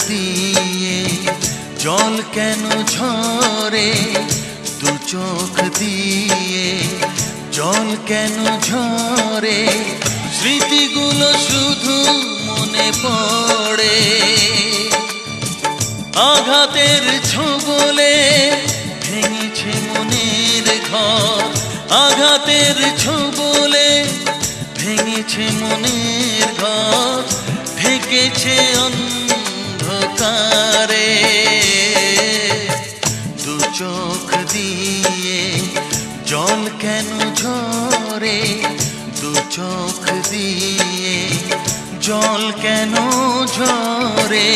দিয়ে জল কেন ঝরে, দু চোখ দিয়ে জল কেন ঝরে, স্মৃতিগুলো শুধু মনে পড়ে। আঘাতের ছোবলে ভেঙেছে মনের ঘর, আঘাতের ছোবলে ভেঙেছে মনের ঘর, ঢেকেছে অন্ধকারে। দু চোখ দিয়ে জল কেন ঝরে, দু চোখ দিয়ে জল কেন ঝরে।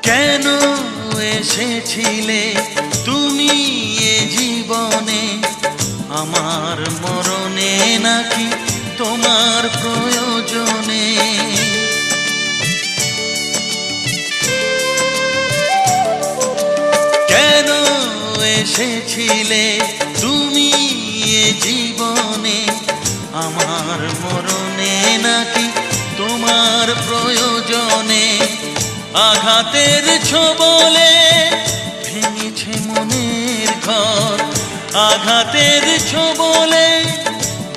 কেন এসেছিলে তুমি এ জীবনে, আমার মরণে নাকি তোমার প্রয়োজনে? কেন এসেছিলে তুমি এ জীবনে, আমার মরণে নাকি তোমার প্রয়োজনে? আঘাতের ছোবলে ভেঙেছে মনের ঘর, আঘাতের ছোবলে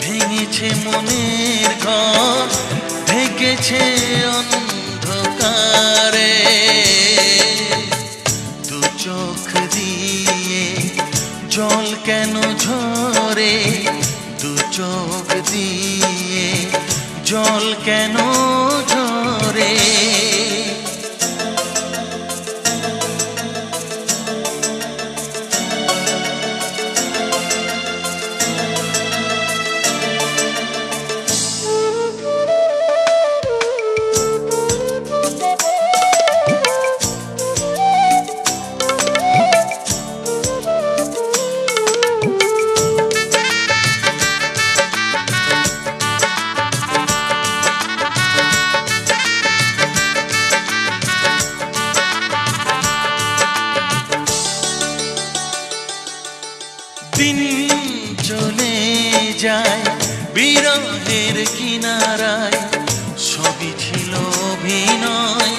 ভেঙেছে মনের ঘর, ঢেকেছে অন্ধকারে। দু চোখ দিয়ে জল কেন ঝরে, দু চোখ দিয়ে জল কেন ঝরে। দিন চলে যায় বিরহের কিনারায়, সবই ছিল অভিনয়,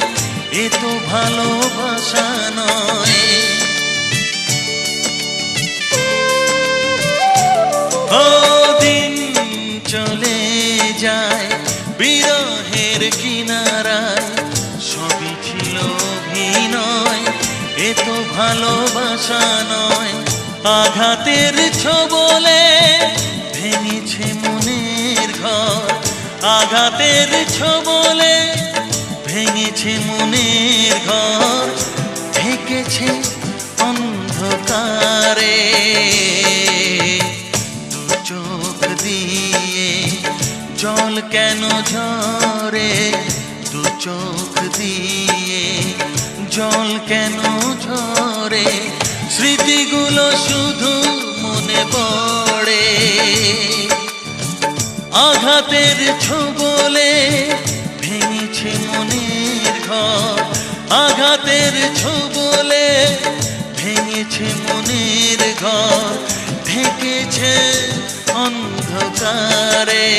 এ তো ভালোবাসা নয়। ও দিন চলে যায় বিরহের কিনারায়, সবই ছিল অভিনয়, এ তো ভালোবাসা নয়। আঘাতের ছোবলে ভেঙেছে মনের ঘর, আঘাতের ছোবলে ভেঙেছে মনের ঘর, ঢেকেছে অন্ধকারে। দু চোখ দিয়ে জল কেন ঝরে, দু চোখ দিয়ে জল কেন ঝরে, স্মৃতিগুলো শুধু মনে পড়ে। আঘাতের ছোবলে ভেঙেছে মনের ঘর, আঘাতের ছোবলে ভেঙেছে মনের ঘর, ঢেকেছে অন্ধকারে।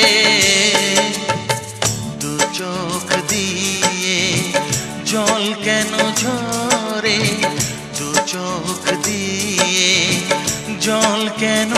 দু চোখ দিয়ে জল কেন ঝরে, দু চোখ দিয়ে জল কেন